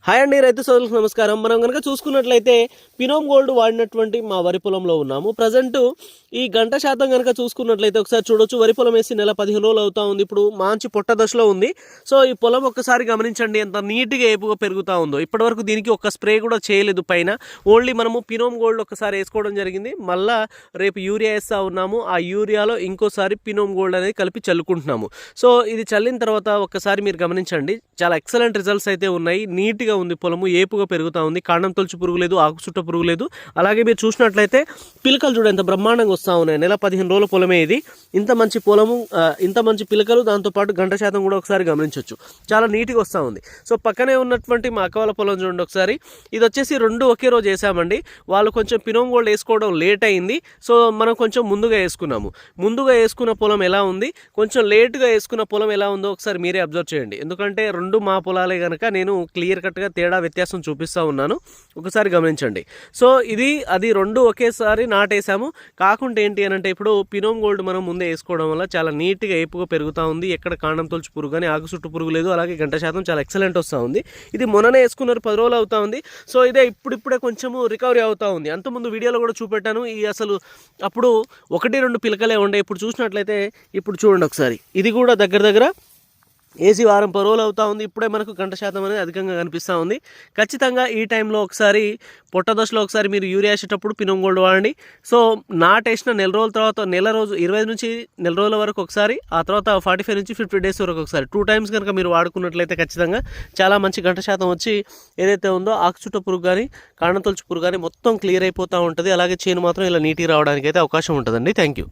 Hi అండి, రైతు సోదరులకు నమస్కారం. మనం కనుక చూసుకున్నట్లయితే పినోమ్ గోల్డ్ వాడినటువంటి మా వరి పొలంలో ఉన్నాము. ప్రజెంట్ ఈ గంట శాతం కనుక చూసుకున్నట్లయితే ఒకసారి చూడొచ్చు. వరి పొలం వేసి నెల 15 రోజులు అవుతా ఉంది. ఇప్పుడు మంచి పొట్ట దశలో ఉంది. సో ఈ పొలం ఒక్కసారి గమనించండి ఎంత నీట్గా ఏపుగా పెరుగుతూ ఉందో. ఇప్పటివరకు దీనికి ఒక్క స్ప్రే కూడా చేయలేదు పైన. ఓన్లీ మనము పినోమ్ గోల్డ్ ఒకసారి వేసుకోవడం జరిగింది. మళ్ళా రేపు యూరియా వేస్తూ ఉన్నాము. ఆ యూరియాలో ఇంకోసారి పినోమ్ గోల్డ్ అనేది కలిపి చల్లుకుంటున్నాము. సో ఇది చల్లిన తర్వాత ఒక్కసారి మీరు గమనించండి, చాలా ఎక్సలెంట్ రిజల్ట్స్ అయితే ఉన్నాయి. నీట్గా ఉంది పొలము, ఏపుగా పెరుగుతూ ఉంది. కాండం తొలుచు పురుగు లేదు, ఆకు చుట్ట పురుగు లేదు. అలాగే మీరు చూసినట్లయితే పిలకలు చూడ ఎంత బ్రహ్మాండంగా వస్తూ ఉన్నాయి. నెల 15 రోజుల పొలమే ఇది. ఇంత మంచి పొలము, ఇంత మంచి పిలకలు, దాంతోపాటు గంట శాతం కూడా ఒకసారి గమనించవచ్చు. చాలా నీట్గా వస్తూ ఉంది. సో పక్కనే ఉన్నటువంటి మా అక్క వాళ్ళ పొలం చూడండి ఒకసారి. ఇది వచ్చేసి 2 ఒకే రోజు వేసామండి. వాళ్ళు కొంచెం పినోమ్ గోల్డ్ వేసుకోవడం లేట్ అయింది. సో మనం కొంచెం ముందుగా వేసుకున్నాము. ముందుగా వేసుకున్న పొలం ఎలా ఉంది, కొంచెం లేట్గా వేసుకున్న పొలం ఎలా ఉందో ఒకసారి మీరే అబ్జర్వ్ చేయండి. ఎందుకంటే 2 మా పొలాలే కనుక నేను క్లియర్ కట్గా తేడా వ్యత్యాసం చూపిస్తూ ఉన్నాను. ఒకసారి గమనించండి. సో అది 2 ఒకేసారి నాటేసాము. కాకుండా ఏంటి అని అంటే ఇప్పుడు పినోమ్ గోల్డ్ మనం ముందే వేసుకోవడం వల్ల చాలా నీట్గా ఏపుగా పెరుగుతూ ఉంది. ఎక్కడ కాండం తొలుచు పురుగు కానీ ఆకు చుట్టు పురుగు లేదు. అలాగే గంట శాతం చాలా ఎక్సలెంట్ వస్తూ ఉంది. ఇది మొన్ననే వేసుకున్నారు, 10 రోజులు అవుతా ఉంది. సో ఇదే ఇప్పుడిప్పుడే కొంచెము రికవరీ అవుతూ ఉంది. అంతకుముందు వీడియోలో కూడా చూపెట్టాను. అసలు అప్పుడు 1-2 పిలకలే ఉండే. ఇప్పుడు చూసినట్లయితే ఇప్పుడు చూడండి ఒకసారి, ఇది కూడా దగ్గర ఏసీ వారం 10 రోజులు అవుతా ఉంది. ఇప్పుడే మనకు గంట శాతం అనేది అధికంగా కనిపిస్తూ ఉంది. ఖచ్చితంగా ఈ టైంలో ఒకసారి పొట్ట దశలో ఒకసారి మీరు యూరియా వేసేటప్పుడు పినోమ్ గోల్డ్ వాడండి. సో నాటేసిన నెల రోజుల తర్వాత 25 నుంచి నెల రోజుల వరకు ఒకసారి, ఆ తర్వాత 45 నుంచి 50 డేస్ వరకు ఒకసారి 2 టైమ్స్ కనుక మీరు వాడుకున్నట్లయితే ఖచ్చితంగా చాలా మంచి గంట శాతం వచ్చి ఏదైతే ఉందో ఆకు చుట్ట పురుగు కానీ కాండం తొలుచు పురుగు కానీ మొత్తం క్లియర్ అయిపోతూ ఉంటుంది. అలాగే చేను మాత్రం ఇలా నీట్గా రావడానికి అయితే అవకాశం ఉంటుందండి. Thank you.